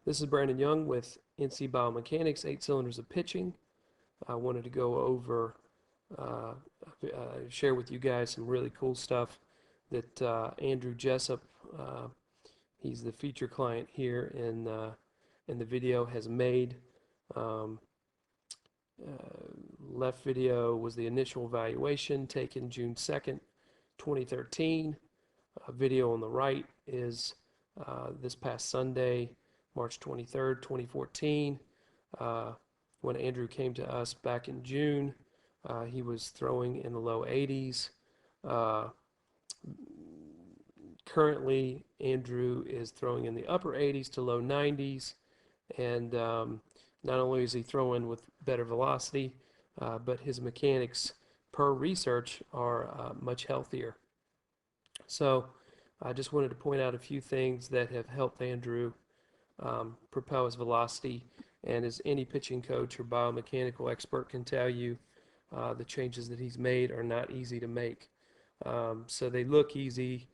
This is Brandon Young with NC Biomechanics, 8 cylinders of pitching. I wanted to go over, uh, share with you guys some really cool stuff that Andrew Jessup, he's the feature client here in the video, has made. Um, Left video was the initial evaluation taken June 2nd, 2013. Video on the right is this past Sunday, March 23rd, 2014. When Andrew came to us back in June, he was throwing in the low 80s. Currently, Andrew is throwing in the upper 80s to low 90s, and not only is he throwing with better velocity, but his mechanics per research are much healthier. So I just wanted to point out a few things that have helped Andrew propel his velocity. And as any pitching coach or biomechanical expert can tell you, the changes that he's made are not easy to make. So they look easy.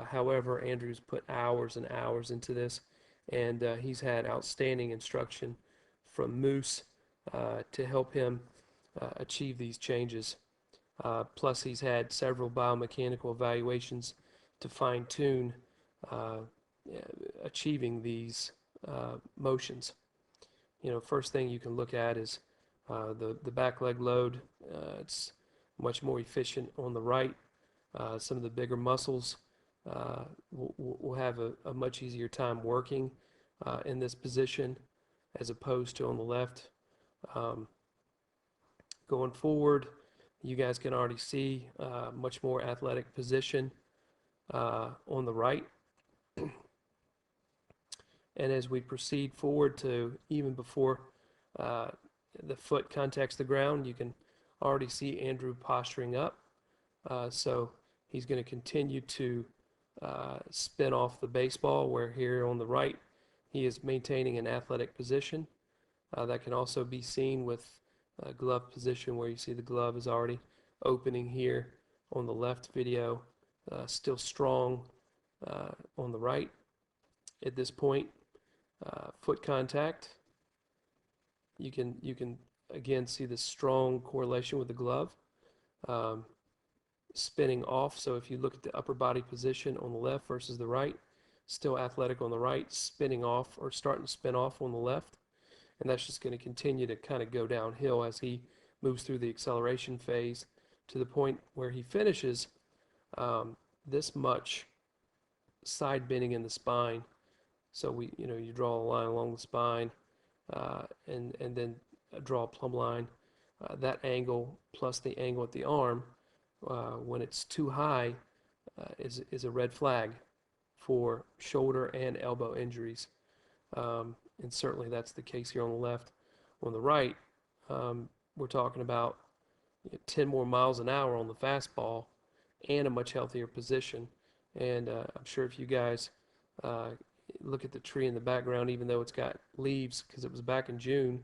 However, Andrew's put hours and hours into this, and he's had outstanding instruction from Moose to help him achieve these changes. Plus, he's had several biomechanical evaluations to fine-tune achieving these motions. First thing you can look at is the back leg load. It's much more efficient on the right. Some of the bigger muscles will have a much easier time working in this position as opposed to on the left. Going forward, you guys can already see much more athletic position on the right. And as we proceed forward to even before the foot contacts the ground, you can already see Andrew posturing up. So he's going to continue to spin off the baseball, where here on the right, he is maintaining an athletic position. That can also be seen with glove position, where you see the glove is already opening here on the left video, still strong on the right. At this point, foot contact, you can again see the strong correlation with the glove. Spinning off, so if you look at the upper body position on the left versus the right, still athletic on the right, spinning off or starting to spin off on the left. And that's just going to continue to kind of go downhill as he moves through the acceleration phase to the point where he finishes this much side bending in the spine. So you draw a line along the spine and then draw a plumb line. That angle plus the angle at the arm, when it's too high, is a red flag for shoulder and elbow injuries. And certainly that's the case here on the left. On the right, we're talking about 10 more miles an hour on the fastball and a much healthier position. And I'm sure if you guys look at the tree in the background, even though it's got leaves because it was back in June,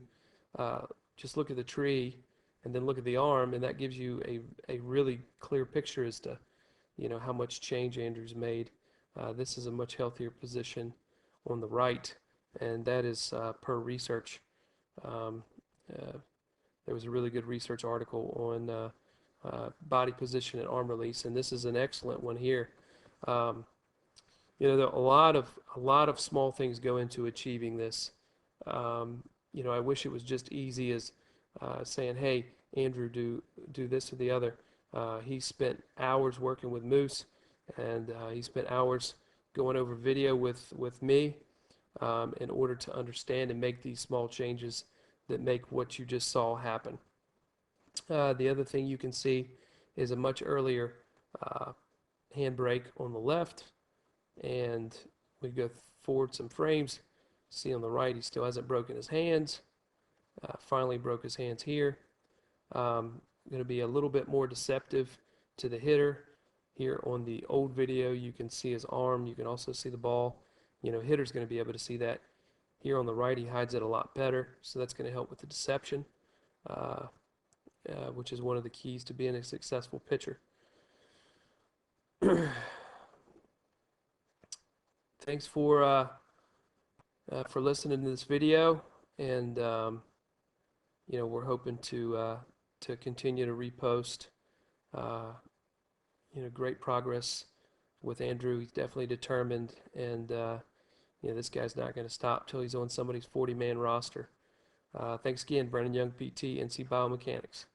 just look at the tree and then look at the arm, and that gives you a really clear picture as to how much change Andrew's made. This is a much healthier position on the right, and that is per research. There was a really good research article on body position and arm release, and this is an excellent one here. There are a lot of small things go into achieving this. I wish it was just easy as saying, "Hey, Andrew, do this or the other." He spent hours working with Moose, and he spent hours going over video with me in order to understand and make these small changes that make what you just saw happen. The other thing you can see is a much earlier handbrake on the left, and we go forward some frames. See on the right, he still hasn't broken his hands. Finally broke his hands here. Going to be a little bit more deceptive to the hitter. Here on the old video, you can see his arm. You can also see the ball. Hitter's going to be able to see that. Here on the right, he hides it a lot better, so that's going to help with the deception, which is one of the keys to being a successful pitcher. Thanks for for listening to this video, and we're hoping to continue to repost. Uh, great progress with Andrew. He's definitely determined, and this guy's not going to stop till he's on somebody's 40-man roster. Thanks again, Brennan Young, PT, NC Biomechanics.